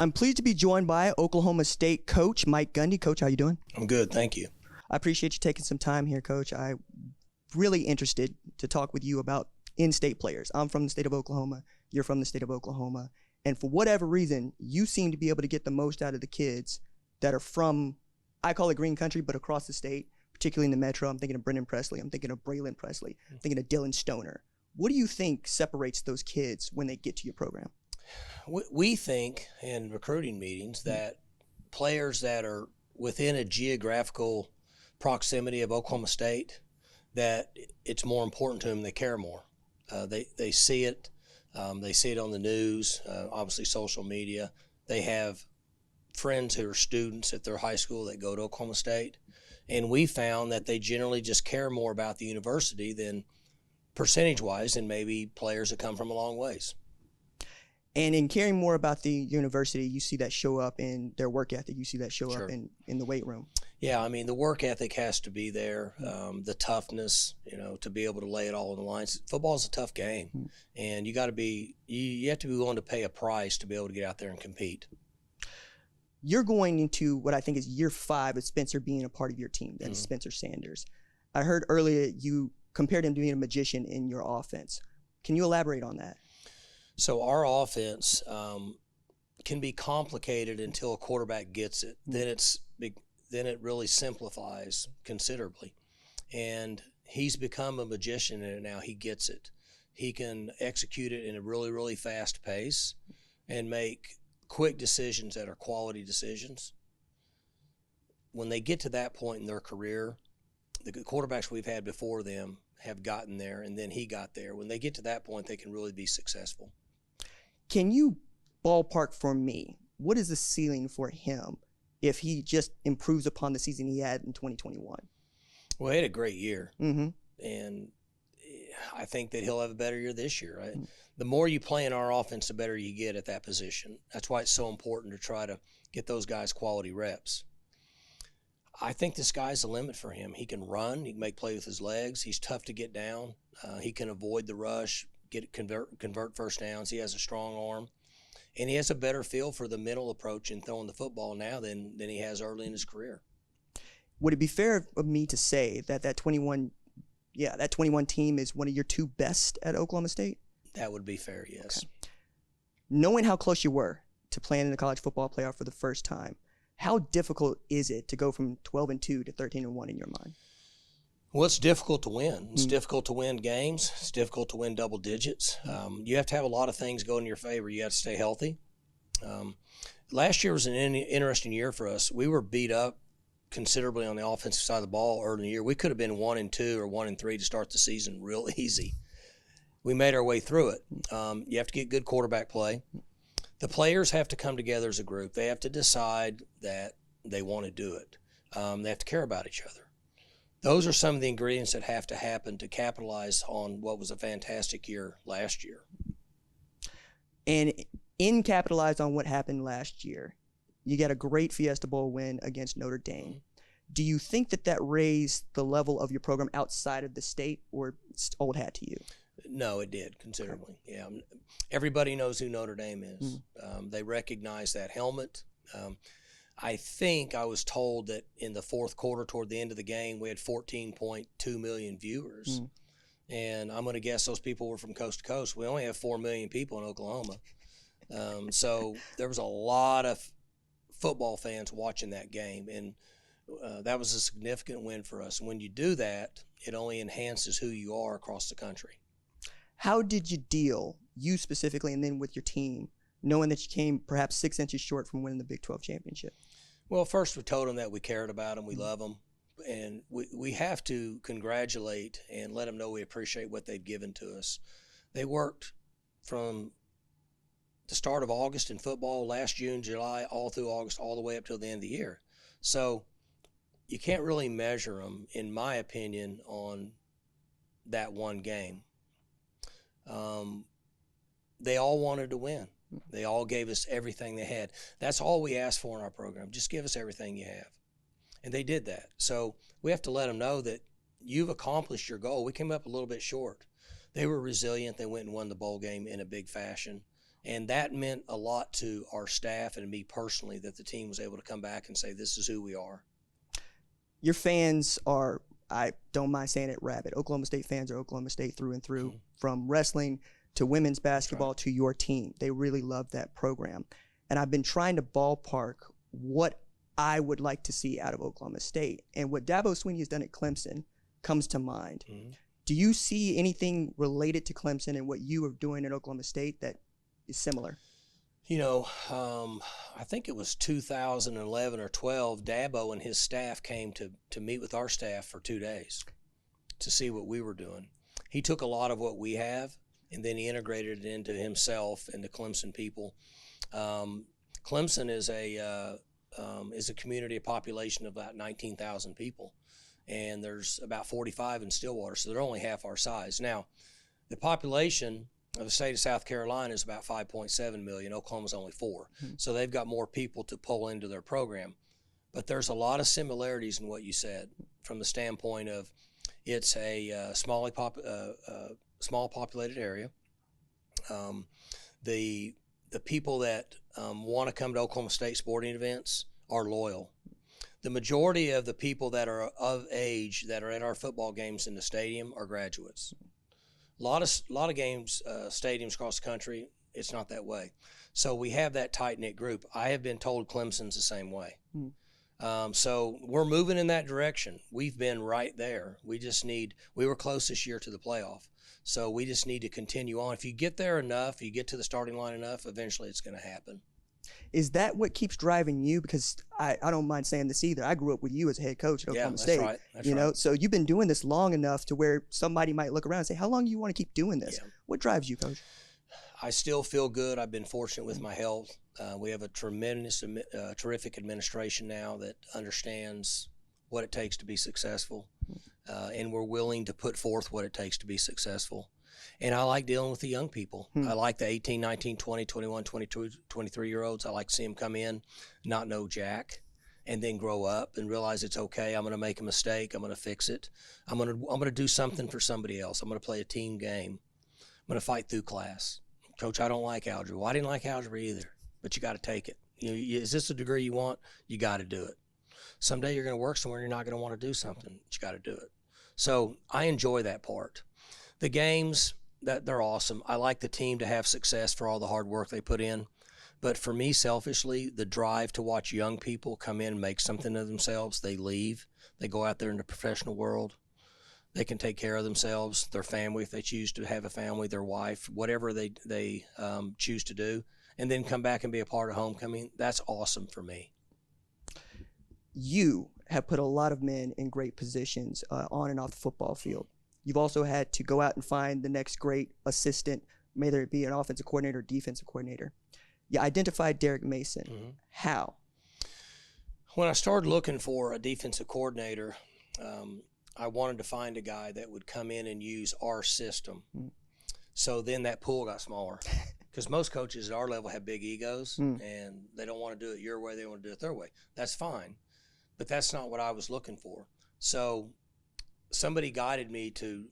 I'm pleased to be joined by Oklahoma State coach Mike Gundy. Coach, how you doing? I'm good, thank you. I appreciate you taking some time here, Coach. I'm really interested to talk with you about in-state players. I'm from the state of Oklahoma. You're from the state of Oklahoma. And for whatever reason, you seem to be able to get the most out of the kids that are from, I call it green country, but across the state, particularly in the metro. I'm thinking of Brennan Presley. I'm thinking of Brennan Presley. I'm thinking of Dylan Stoner. What do you think separates those kids when they get to your program? We think in recruiting meetings that players that are within a geographical proximity of Oklahoma State, that it's more important to them, they care more. They see it. They see it on the news, obviously social media. They have friends who are students at their high school that go to Oklahoma State. And we found that they generally just care more about the university than percentage-wise than maybe players that come from a long ways. And in caring more about the university, you see that show up in their work ethic. You see that show Sure. up in the weight room. Yeah, I mean, the work ethic has to be there, the toughness, to be able to lay it all on the line. Football is a tough game, and you have to be willing to pay a price to be able to get out there and compete. You're going into what I think is year 5 of Spencer being a part of your team. That's Spencer Sanders. I heard earlier you compared him to being a magician in your offense. Can you elaborate on that? So our offense can be complicated until a quarterback gets it. Then it really simplifies considerably. And he's become a magician in it now. He gets it. He can execute it in a really, really fast pace and make quick decisions that are quality decisions. When they get to that point in their career, the quarterbacks we've had before them have gotten there, and then he got there. When they get to that point, they can really be successful. Can you ballpark for me, what is the ceiling for him if he just improves upon the season he had in 2021? Well, he had a great year, and I think that he'll have a better year this year. Right? The more you play in our offense, the better you get at that position. That's why it's so important to try to get those guys quality reps. I think the sky's the limit for him. He can run. He can make play with his legs. He's tough to get down. He can avoid the rush, convert first downs. He has a strong arm. And he has a better feel for the mental approach in throwing the football now than he has early in his career. Would it be fair of me to say that 21 team is one of your 2 best at Oklahoma State? That would be fair, yes. Okay. Knowing how close you were to playing in the college football playoff for the first time, how difficult is it to go from 12-2 to 13-1 in your mind? Well, it's difficult to win. It's difficult to win games. It's difficult to win double digits. You have to have a lot of things go in your favor. You have to stay healthy. Last year was an interesting year for us. We were beat up considerably on the offensive side of the ball early in the year. We could have been 1-2 or 1-3 to start the season real easy. We made our way through it. You have to get good quarterback play. The players have to come together as a group. They have to decide that they want to do it. They have to care about each other. Those are some of the ingredients that have to happen to capitalize on what was a fantastic year last year. And in capitalize on what happened last year, you got a great Fiesta Bowl win against Notre Dame. Do you think that raised the level of your program outside of the state, or it's old hat to you? No, it did considerably. Yeah, everybody knows who Notre Dame is. They recognize that helmet. I think I was told that in the fourth quarter, toward the end of the game, we had 14.2 million viewers. And I'm going to guess those people were from coast to coast. We only have 4 million people in Oklahoma. So there was a lot of football fans watching that game. And that was a significant win for us. And when you do that, it only enhances who you are across the country. How did you deal, you specifically, and then with your team, knowing that you came perhaps 6 inches short from winning the Big 12 championship? Well, first we told them that we cared about them, we love them, and we have to congratulate and let them know we appreciate what they've given to us. They worked from the start of August in football, last June, July, all through August, all the way up till the end of the year. So you can't really measure them, in my opinion, on that one game. They all wanted to win. They all gave us everything they had. That's all we asked for in our program. Just give us everything you have. And they did that. So we have to let them know that you've accomplished your goal. We came up a little bit short. They were resilient. They went and won the bowl game in a big fashion. And that meant a lot to our staff and me personally, that the team was able to come back and say, this is who we are. Your fans are, I don't mind saying it, rabid. Oklahoma State fans are Oklahoma State through and through, from wrestling to women's basketball to your team. They really love that program. And I've been trying to ballpark what I would like to see out of Oklahoma State. And what Dabo Swinney has done at Clemson comes to mind. Do you see anything related to Clemson and what you are doing at Oklahoma State that is similar? You know, I think it was 2011 or 12, Dabo and his staff came to meet with our staff for 2 days to see what we were doing. He took a lot of what we have, and then he integrated it into himself and the Clemson people. Clemson is a community, a population of about 19,000 people, and there's about 45 in Stillwater, so they're only half our size. Now, the population of the state of South Carolina is about 5.7 million. Oklahoma's only 4. So they've got more people to pull into their program. But there's a lot of similarities in what you said from the standpoint of it's a small populated area. The people that want to come to Oklahoma State sporting events are loyal. The majority of the people that are of age that are at our football games in the stadium are graduates. A lot of games, stadiums across the country, it's not that way. So we have that tight-knit group. I have been told Clemson's the same way. So we're moving in that direction. We've been right there. We were close this year to the playoff. So we just need to continue on. If you get there enough, you get to the starting line enough, eventually it's going to happen. Is that what keeps driving you? Because I don't mind saying this either. I grew up with you as a head coach at Oklahoma State. Right. That's you know, right. so you've been doing this long enough to where somebody might look around and say, how long do you want to keep doing this? Yeah. What drives you, Coach? I still feel good. I've been fortunate with my health. We have a terrific administration now that understands what it takes to be successful, and we're willing to put forth what it takes to be successful. And I like dealing with the young people. I like the 18, 19, 20, 21, 22, 23-year-olds. I like to see them come in, not know jack, and then grow up and realize it's okay. I'm going to make a mistake. I'm going to fix it. I'm going to do something for somebody else. I'm going to play a team game. I'm going to fight through class. Coach, I don't like algebra. Well, I didn't like algebra either, but you got to take it. Is this a degree you want? You got to do it. Someday you're going to work somewhere and you're not going to want to do something, but you got to do it. So I enjoy that part. The games, they're awesome. I like the team to have success for all the hard work they put in. But for me, selfishly, the drive to watch young people come in and make something of themselves, they leave. They go out there in the professional world. They can take care of themselves, their family, if they choose to have a family, their wife, whatever they choose to do, and then come back and be a part of homecoming. That's awesome for me. You have put a lot of men in great positions on and off the football field. You've also had to go out and find the next great assistant, whether it be an offensive coordinator or defensive coordinator. You identified Derek Mason. How? When I started looking for a defensive coordinator, I wanted to find a guy that would come in and use our system. So then that pool got smaller, because most coaches at our level have big egos, and they don't want to do it your way. They want to do it their way. That's fine, but that's not what I was looking for. So somebody guided me to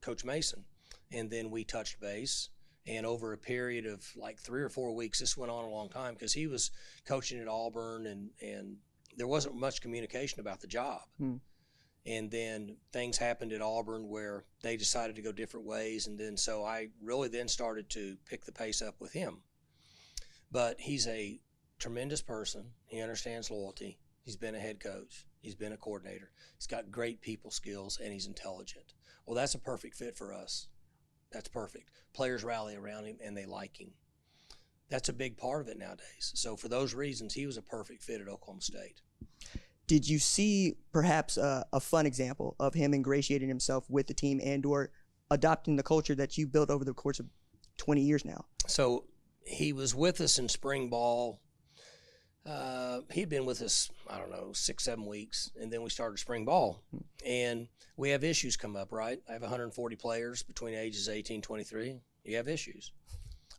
Coach Mason, and then we touched base. And over a period of like 3 or 4 weeks, this went on a long time, because he was coaching at Auburn, and there wasn't much communication about the job. And then things happened at Auburn where they decided to go different ways. And then so I really then started to pick the pace up with him. But he's a tremendous person. He understands loyalty. He's been a head coach. He's been a coordinator. He's got great people skills, and he's intelligent. Well, that's a perfect fit for us. That's perfect. Players rally around him, and they like him. That's a big part of it nowadays. So for those reasons, he was a perfect fit at Oklahoma State. Did you see perhaps a fun example of him ingratiating himself with the team and or adopting the culture that you built over the course of 20 years now? So he was with us in spring ball. He'd been with us, 6, 7 weeks, and then we started spring ball. And we have issues come up, right? I have 140 players between ages 18 and 23. You have issues.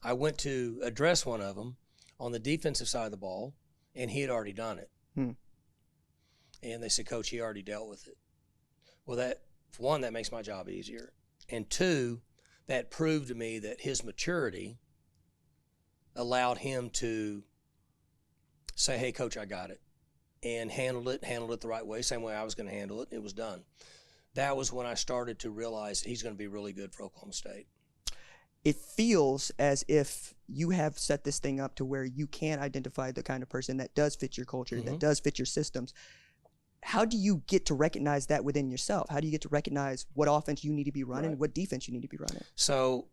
I went to address one of them on the defensive side of the ball, and he had already done it. And they said, Coach, he already dealt with it. Well, that, for one, that makes my job easier. And two, that proved to me that his maturity allowed him to say, hey, coach, I got it, and handled it the right way, same way I was going to handle it. It was done. That was when I started to realize he's going to be really good for Oklahoma State. It feels as if you have set this thing up to where you can identify the kind of person that does fit your culture, that does fit your systems. How do you get to recognize that within yourself? How do you get to recognize what offense you need to be running, what defense you need to be running? So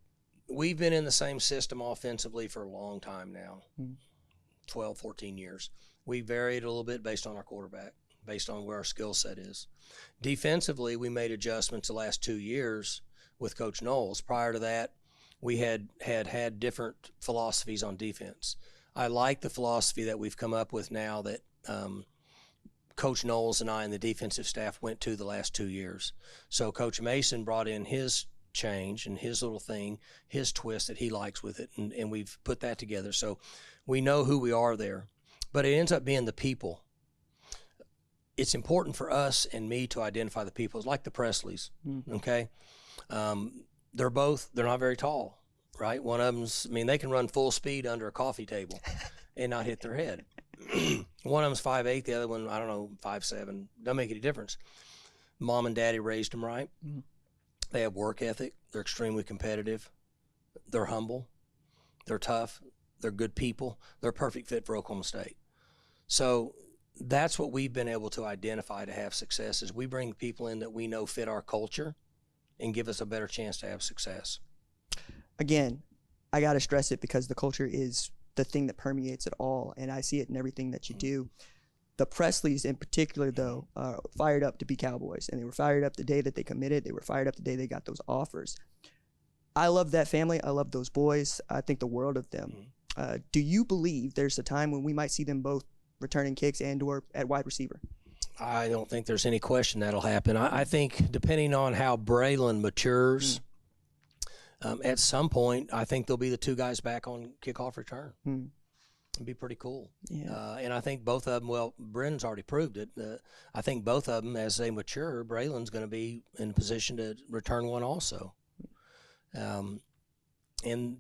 we've been in the same system offensively for a long time now, 12, 14 years. We varied a little bit based on our quarterback, based on where our skill set is. Defensively, we made adjustments the last 2 years with Coach Knowles. Prior to that, we had different philosophies on defense. I like the philosophy that we've come up with now that Coach Knowles and I and the defensive staff went to the last 2 years. So Coach Mason brought in his change and his little thing, his twist that he likes with it, and we've put that together. So we know who we are there. But it ends up being the people. It's important for us and me to identify the people. It's like the Presleys, okay? They're not very tall, right? One of them's, they can run full speed under a coffee table and not hit their head. One of them's 5'8", the other one, 5'7". Doesn't make any difference. Mom and daddy raised them right. They have work ethic. They're extremely competitive. They're humble. They're tough. They're good people. They're a perfect fit for Oklahoma State. So that's what we've been able to identify to have success is we bring people in that we know fit our culture and give us a better chance to have success. Again, I got to stress it because the culture is the thing that permeates it all, and I see it in everything that you do. The Presleys in particular, though, are fired up to be Cowboys, and they were fired up the day that they committed. They were fired up the day they got those offers. I love that family. I love those boys. I think the world of them. Do you believe there's a time when we might see them both returning kicks and/or at wide receiver? I don't think there's any question that'll happen. I think depending on how Braylon matures, at some point, I think they'll be the two guys back on kickoff return. It'd be pretty cool. Yeah. And I think both of them, well, Brennan's already proved it. I think both of them, as they mature, Braylon's going to be in a position to return one also. And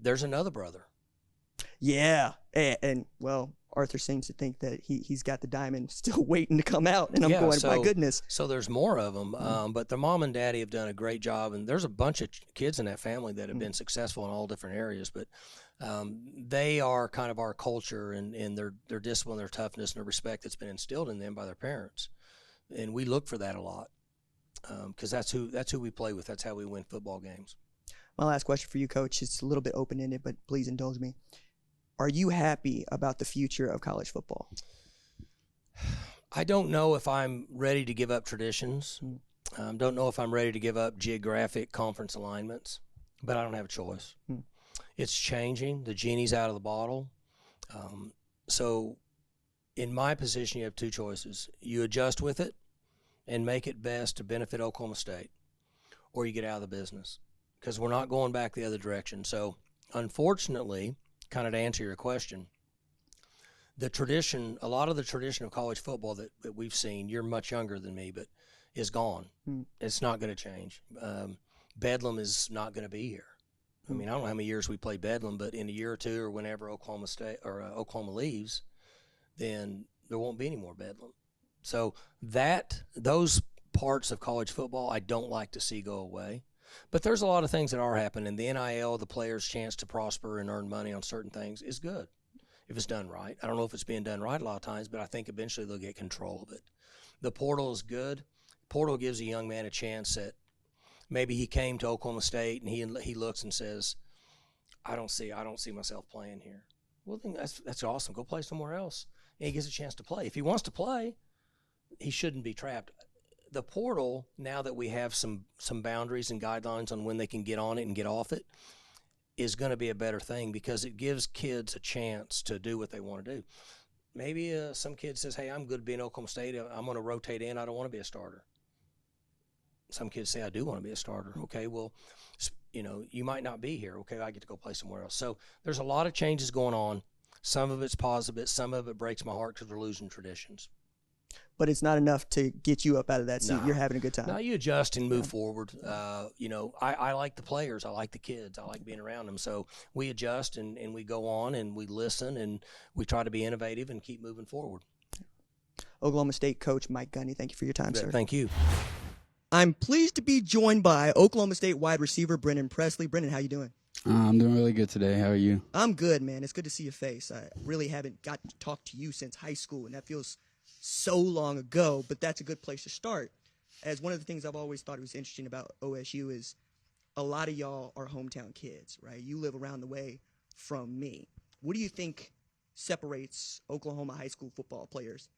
there's another brother. Yeah. And well, Arthur seems to think that he's got the diamond still waiting to come out. And I'm going, my goodness. So there's more of them. But their mom and daddy have done a great job. And there's a bunch of kids in that family that have been successful in all different areas. But they are kind of our culture and their discipline, their toughness, and their respect that's been instilled in them by their parents. And we look for that a lot because that's who we play with. That's how we win football games. My last question for you, Coach, it's a little bit open-ended, but please indulge me. Are you happy about the future of college football? I don't know if I'm ready to give up traditions. Don't know if I'm ready to give up geographic conference alignments, but I don't have a choice. It's changing. The genie's out of the bottle. So in my position, you have two choices. You adjust with it and make it best to benefit Oklahoma State, or you get out of the business because we're not going back the other direction. So unfortunately, kind of to answer your question, a lot of the tradition of college football that we've seen, you're much younger than me, but is gone. It's not going to change. Bedlam is not going to be here. I don't know how many years we play Bedlam, but in a year or two or whenever Oklahoma State or Oklahoma leaves, then there won't be any more Bedlam. So those parts of college football I don't like to see go away. But there's a lot of things that are happening. The NIL, the players' chance to prosper and earn money on certain things is good if it's done right. I don't know if it's being done right a lot of times, but I think eventually they'll get control of it. The portal is good. Portal gives a young man a chance that maybe he came to Oklahoma State and he looks and says, I don't see myself playing here. Well, then that's awesome. Go play somewhere else. And he gets a chance to play. If he wants to play, he shouldn't be trapped. The portal, now that we have some boundaries and guidelines on when they can get on it and get off it, is going to be a better thing because it gives kids a chance to do what they want to do. Maybe some kid says, hey, I'm good at being Oklahoma State. I'm going to rotate in. I don't want to be a starter. Some kids say, I do want to be a starter. Okay, well, you might not be here. Okay, I get to go play somewhere else. So there's a lot of changes going on. Some of it's positive. Some of it breaks my heart because we're losing traditions. but it's not enough to get you up out of that seat. No. You're having a good time. No, you adjust and move forward. I like the players. I like the kids. I like being around them. So we adjust and we go on and we listen and we try to be innovative and keep moving forward. Oklahoma State coach Mike Gundy, thank you for your time, sir. Thank you. I'm pleased to be joined by Oklahoma State wide receiver Brennan Presley. Brennan, how you doing? I'm doing really good today. How are you? I'm good, man. It's good to see your face. I really haven't got to talk to you since high school, and that feels so long ago, but that's a good place to start. As one of the things I've always thought was interesting about OSU is a lot of y'all are hometown kids, right? You live around the way from me. What do you think separates Oklahoma high school football players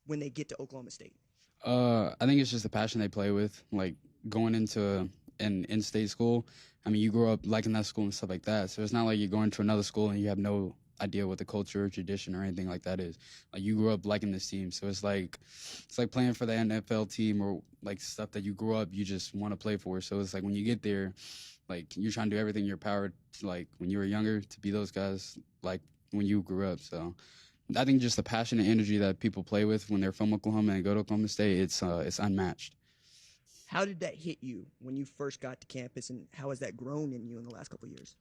when they get to Oklahoma State? I think it's just the passion they play with, like going into an in-state school. I mean, you grew up liking that school and stuff like that, so it's not like you're going to another school and you have no idea what the culture or tradition or anything like that is. Like, you grew up liking this team, so it's like playing for the NFL team or like stuff that you grew up, you just want to play for. So it's like when you get there, like you're trying to do everything in your power, to, like when you were younger, to be those guys like when you grew up. So I think just the passion and energy that people play with when they're from Oklahoma and go to Oklahoma State, it's unmatched. How did that hit you when you first got to campus, and how has that grown in you in the last couple of years?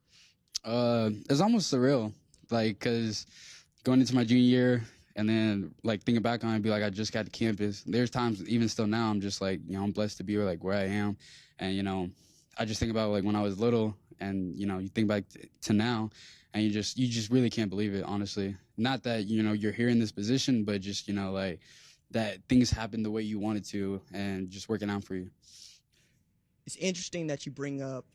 It's almost surreal, like, because going into my junior year and then, like, thinking back on it, be like, I just got to campus. There's times, even still now, I'm just like, I'm blessed to be like where I am. And, I just think about, like, when I was little and, you think back to now, and you just really can't believe it, honestly. Not that, you're here in this position, but just, like, that things happen the way you wanted to and just working out for you. It's interesting that you bring up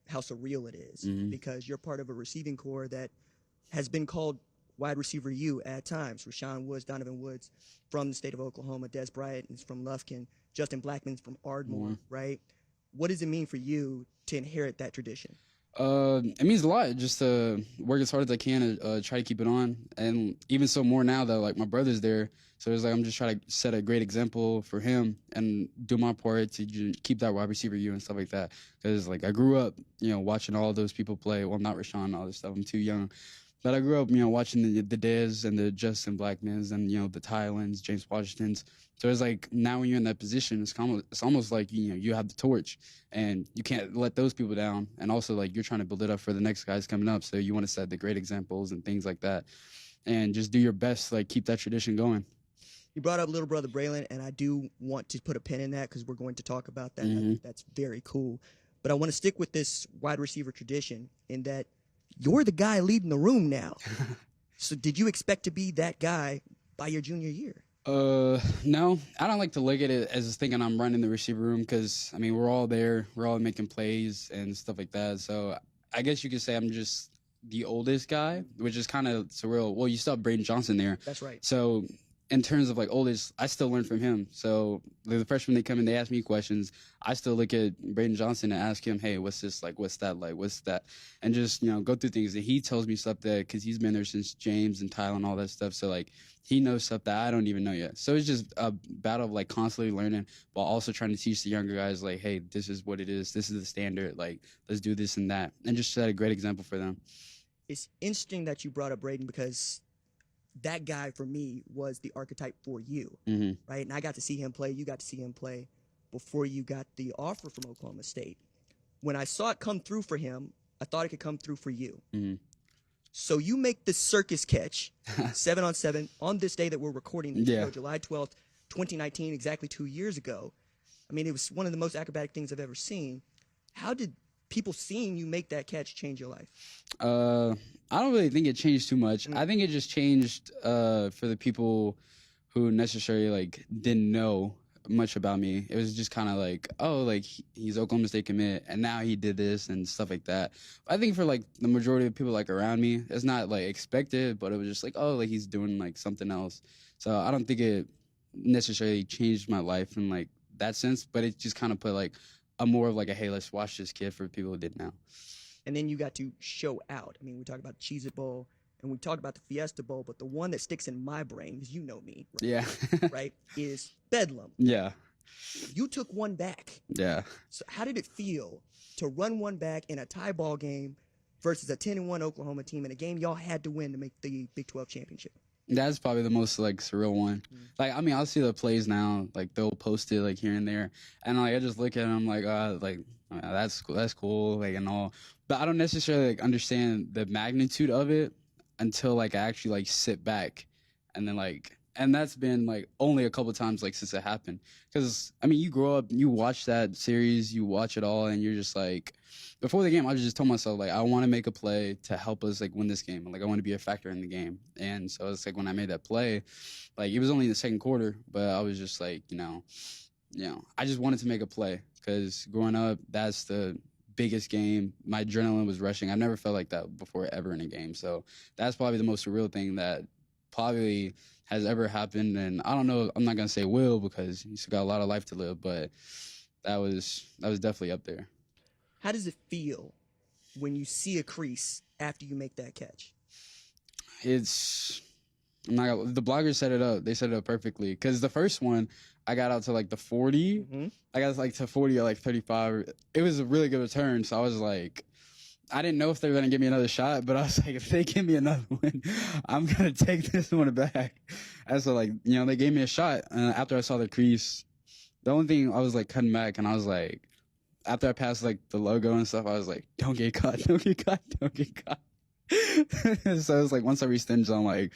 how surreal it is, because you're part of a receiving corps that has been called wide receiver U at times. Rashawn Woods, Donovan Woods from the state of Oklahoma, Des Bryant is from Lufkin, Justin Blackman's from Ardmore, right? What does it mean for you to inherit that tradition? It means a lot, just to work as hard as I can and try to keep it on. And even so more now that, like, my brother's there. So it's like I'm just trying to set a great example for him and do my part to keep that wide receiver U and stuff like that. Because, like, I grew up, watching all those people play. Well, not Rashawn and all this stuff. I'm too young. But I grew up, watching the Dez and the Justin Blackmans and, the Tylands, James Washingtons. So it's like now when you're in that position, it's almost like, you have the torch and you can't let those people down. And also, like, you're trying to build it up for the next guys coming up. So you want to set the great examples and things like that and just do your best to, like, keep that tradition going. You brought up little brother Braylon, and I do want to put a pin in that because we're going to talk about that. I think that's very cool. But I want to stick with this wide receiver tradition in that you're the guy leading the room now. So did you expect to be that guy by your junior year? No. I don't like to look at it as thinking I'm running the receiver room because, I mean, we're all there. We're all making plays and stuff like that. So I guess you could say I'm just the oldest guy, which is kind of surreal. Well, you still have Braden Johnson there. That's right. So in terms of, like, oldest, I still learn from him. So the freshmen, they come in, they ask me questions. I still look at Braden Johnson and ask him, hey, what's this like? What's that like? What's that? And just, go through things. And he tells me stuff that, because he's been there since James and Tyler and all that stuff. So, like, he knows stuff that I don't even know yet. So it's just a battle of, like, constantly learning while also trying to teach the younger guys, like, hey, this is what it is. This is the standard. Like, let's do this and that. And just set a great example for them. It's interesting that you brought up Braden because that guy for me was the archetype for you, right? And I got to see him play. You got to see him play before you got the offer from Oklahoma State. When I saw it come through for him, I thought it could come through for you. So you make this circus catch, 7-on-7, on this day that we're recording this show, July 12th, 2019, exactly 2 years ago. I mean, it was one of the most acrobatic things I've ever seen. How did people seeing you make that catch change your life? I don't really think it changed too much. I think it just changed for the people who necessarily, like, didn't know much about me. It was just kind of like, oh, like, he's Oklahoma State commit, and now he did this and stuff like that. I think for, like, the majority of people, like, around me, it's not, like, expected, but it was just like, oh, like, he's doing, like, something else. So I don't think it necessarily changed my life in, like, that sense, but it just kind of put, like, a more of, like, a, hey, let's watch this kid for people who didn't know. And then you got to show out. I mean, we talk about the Cheez-It Bowl, and we talk about the Fiesta Bowl, but the one that sticks in my brain, because you know me, right? Yeah. Right, is Bedlam. Yeah. You took one back. Yeah. So how did it feel to run one back in a tie ball game versus a 10-1 Oklahoma team in a game y'all had to win to make the Big 12 championship? That's probably the most like surreal one. Like, I mean, I'll see the plays now, like they'll post it like here and there, and like I just look at it, and I'm like, that's cool, like and all. But I don't necessarily like understand the magnitude of it until like I actually like sit back, and then like, and that's been like only a couple times like since it happened. Because I mean, you grow up, you watch that series, you watch it all, and you're just like, before the game, I just told myself like I want to make a play to help us like win this game. Like I want to be a factor in the game. And so it's like when I made that play, like it was only in the second quarter, but I was just like, I just wanted to make a play because growing up, that's the biggest game. My adrenaline was rushing. I've never felt like that before ever in a game. So that's probably the most surreal thing that probably has ever happened. And I don't know, I'm not gonna say will because you still got a lot of life to live, but that was definitely up there. How does it feel when you see a crease after you make that catch? It's the bloggers set it up. They set it up perfectly. Because the first one, I got out to like the 40. Mm-hmm. I got like to 40 or like 35. It was a really good return. So I was like, I didn't know if they were going to give me another shot, but I was like, if they give me another one, I'm going to take this one back. And so like, they gave me a shot. And after I saw the crease, the only thing I was like cutting back and I was like, after I passed like the logo and stuff, I was like, don't get caught, don't get caught, don't get caught. So it's like once I reached the end zone, like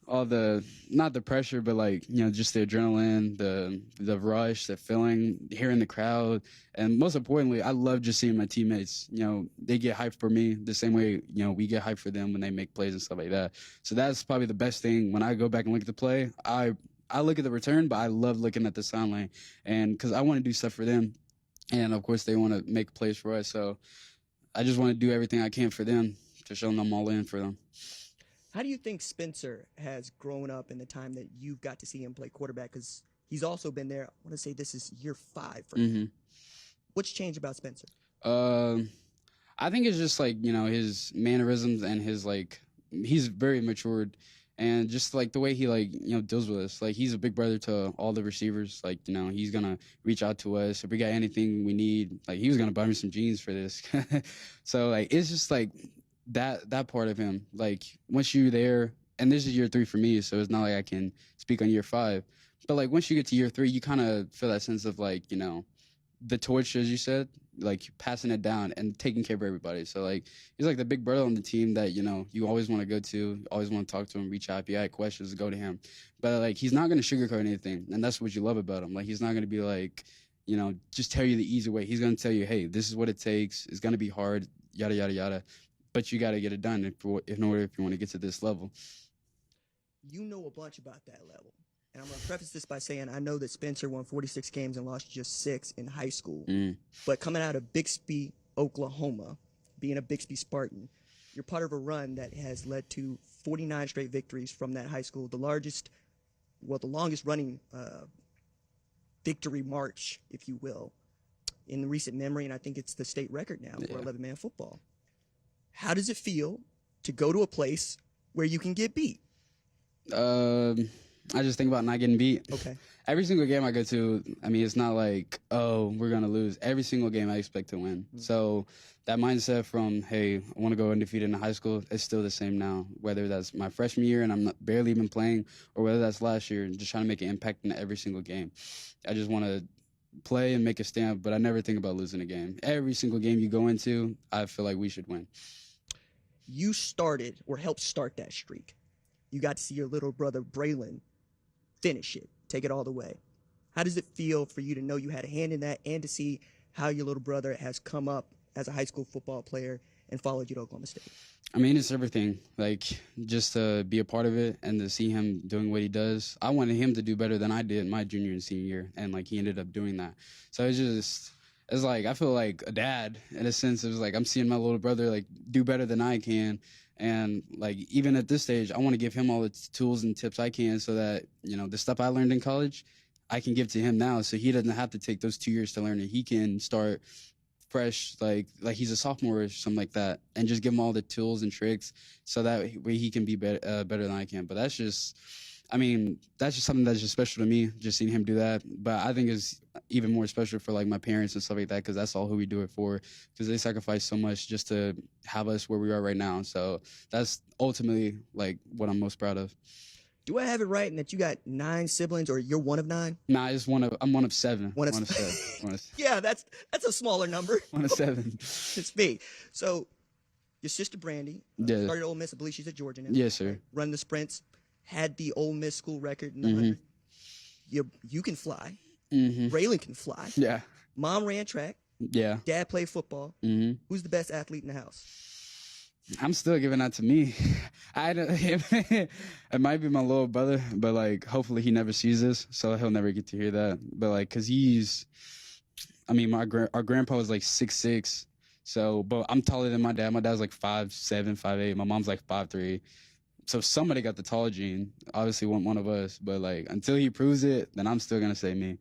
all the, not the pressure, but like, just the adrenaline, the rush, the feeling, hearing the crowd. And most importantly, I love just seeing my teammates, they get hyped for me the same way, we get hyped for them when they make plays and stuff like that. So that's probably the best thing. When I go back and look at the play, I look at the return, but I love looking at the sideline and because I want to do stuff for them. And, of course, they want to make plays for us. So I just want to do everything I can for them to show them I'm all in for them. How do you think Spencer has grown up in the time that you've got to see him play quarterback? Because he's also been there. I want to say this is year 5 for him. Mm-hmm. What's changed about Spencer? I think it's just, like, his mannerisms and his, like, he's very matured. And just, like, the way he, like, deals with us. Like, he's a big brother to all the receivers. Like, he's going to reach out to us. If we got anything we need, like, he was going to buy me some jeans for this. So, like, it's just, like, that part of him. Like, once you're there, and this is year 3 for me, so it's not like I can speak on year 5. But, like, once you get to year 3, you kind of feel that sense of, like, the torch, as you said, like passing it down and taking care of everybody. So like he's like the big brother on the team that you always want to go to, always want to talk to him, reach out. If you got questions, go to him. But like he's not going to sugarcoat anything, and that's what you love about him. Like he's not going to be like just tell you the easy way. He's going to tell you, hey, this is what it takes. It's going to be hard, yada yada yada, but you got to get it done in order if you want to get to this level. You know a bunch about that level. And I'm going to preface this by saying I know that Spencer won 46 games and lost just 6 in high school. But coming out of Bixby, Oklahoma, being a Bixby Spartan, you're part of a run that has led to 49 straight victories from that high school, the longest running victory march, if you will, in recent memory. And I think it's the state record now for 11-man football. How does it feel to go to a place where you can get beat? I just think about not getting beat. Okay. Every single game I go to, I mean, it's not like, oh, we're going to lose. Every single game I expect to win. Mm-hmm. So that mindset from, hey, I want to go undefeated in high school, is still the same now. Whether that's my freshman year and I'm not barely even playing, or whether that's last year, just trying to make an impact in every single game. I just want to play and make a stand, but I never think about losing a game. Every single game you go into, I feel like we should win. You started or helped start that streak. You got to see your little brother, Braylon, finish it, take it all the way. How does it feel for you to know you had a hand in that and to see how your little brother has come up as a high school football player and followed you to Oklahoma State? I mean, it's everything. Like, just to be a part of it and to see him doing what he does. I wanted him to do better than I did my junior and senior year, and, like, he ended up doing that. So it's like I feel like a dad in a sense. It was like I'm seeing my little brother, like, do better than I can. And, like, even at this stage, I want to give him all the tools and tips I can so that, the stuff I learned in college, I can give to him now so he doesn't have to take those 2 years to learn it. He can start fresh, like he's a sophomore or something like that, and just give him all the tools and tricks so that way he can be better than I can. But that's just I mean, that's just something that's just special to me, just seeing him do that. But I think it's even more special for like my parents and stuff like that, because that's all who we do it for, because they sacrifice so much just to have us where we are right now. So that's ultimately like what I'm most proud of. Do I have it right in that you got 9 siblings, or you're one of 9? Nah, I'm one of 7. One of 7. Yeah, that's a smaller number. One of 7. It's me. So your sister Brandy started at Ole Miss. I believe she's at Georgia now. Yes, sir. Run the sprints. Had the Ole Miss school record in the 100. You can fly. Braylon can fly. Yeah. Mom ran track. Yeah. Dad played football. Who's the best athlete in the house? I'm still giving that to me. It might be my little brother, but like hopefully he never sees this, so he'll never get to hear that. But like, cause our grandpa was like 6'6", so but I'm taller than my dad. My dad's like 5'7", 5'8". My mom's like 5'3". So somebody got the tall gene. Obviously, one of us. But like until he proves it, then I'm still gonna say me.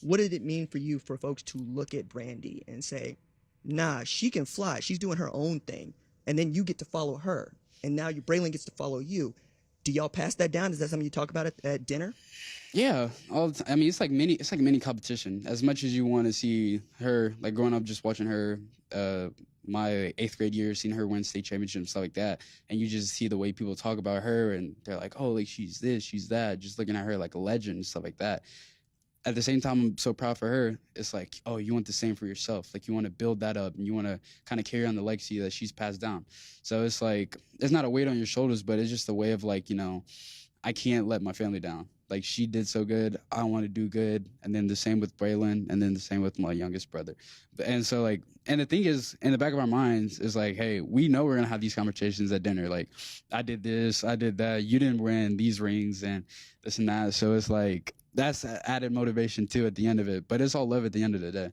What did it mean for you for folks to look at Brandy and say, nah, she can fly. She's doing her own thing. And then you get to follow her. And now Braylon gets to follow you. Do y'all pass that down? Is that something you talk about at dinner? Yeah, all the time. I mean, it's like mini competition. As much as you want to see her, like growing up, just watching her, my 8th grade year, seeing her win state championship and stuff like that, and you just see the way people talk about her, and they're like, oh, like she's this, she's that, just looking at her like a legend and stuff like that. At the same time, I'm so proud for her. It's like, oh, you want the same for yourself. Like, you want to build that up, and you want to kind of carry on the legacy that she's passed down. So it's like, it's not a weight on your shoulders, but it's just a way of like, you know, I can't let my family down. Like, she did so good, I want to do good. And then the same with Braylon, and then the same with my youngest brother. And so, like, and the thing is, in the back of our minds is like, hey, we know we're going to have these conversations at dinner. Like, I did this, I did that, you didn't win these rings, and this and that. So it's like, that's added motivation too at the end of it, but it's all love at the end of the day.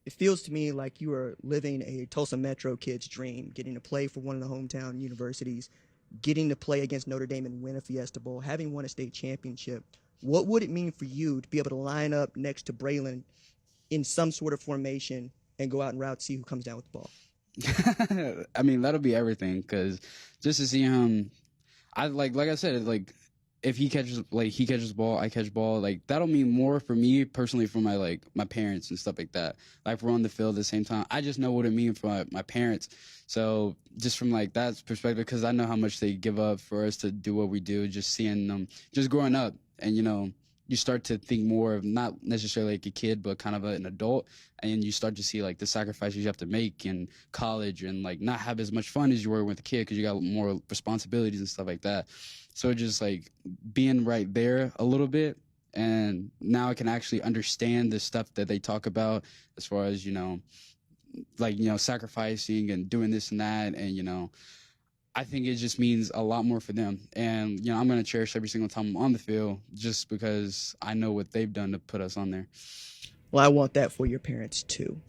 It feels to me like you are living a Tulsa Metro kid's dream, getting to play for one of the hometown universities, getting to play against Notre Dame and win a Fiesta Bowl, having won a state championship. What would it mean for you to be able to line up next to Braylon in some sort of formation and go out and route, see who comes down with the ball? I mean, that'll be everything, because just to see him, like I said, like, if he catches the ball, I catch ball, like that'll mean more for me personally, for my parents and stuff like that. Like, we're on the field at the same time. I just know what it means for my parents. So just from like that perspective, because I know how much they give up for us to do what we do, just seeing them, just growing up, and you know, you start to think more of not necessarily like a kid, but kind of an adult, and you start to see like the sacrifices you have to make in college, and like not have as much fun as you were with a kid because you got more responsibilities and stuff like that. So just like being right there a little bit, and now I can actually understand the stuff that they talk about as far as, you know, like, you know, sacrificing and doing this and that, and you know, I think it just means a lot more for them. And, you know, I'm going to cherish every single time I'm on the field, just because I know what they've done to put us on there. Well, I want that for your parents too.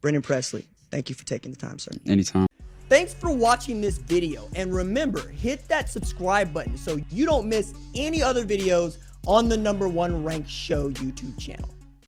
Brennan Presley, thank you for taking the time, sir. Anytime. Thanks for watching this video. And remember, hit that subscribe button so you don't miss any other videos on the #1 Ranked Show YouTube channel.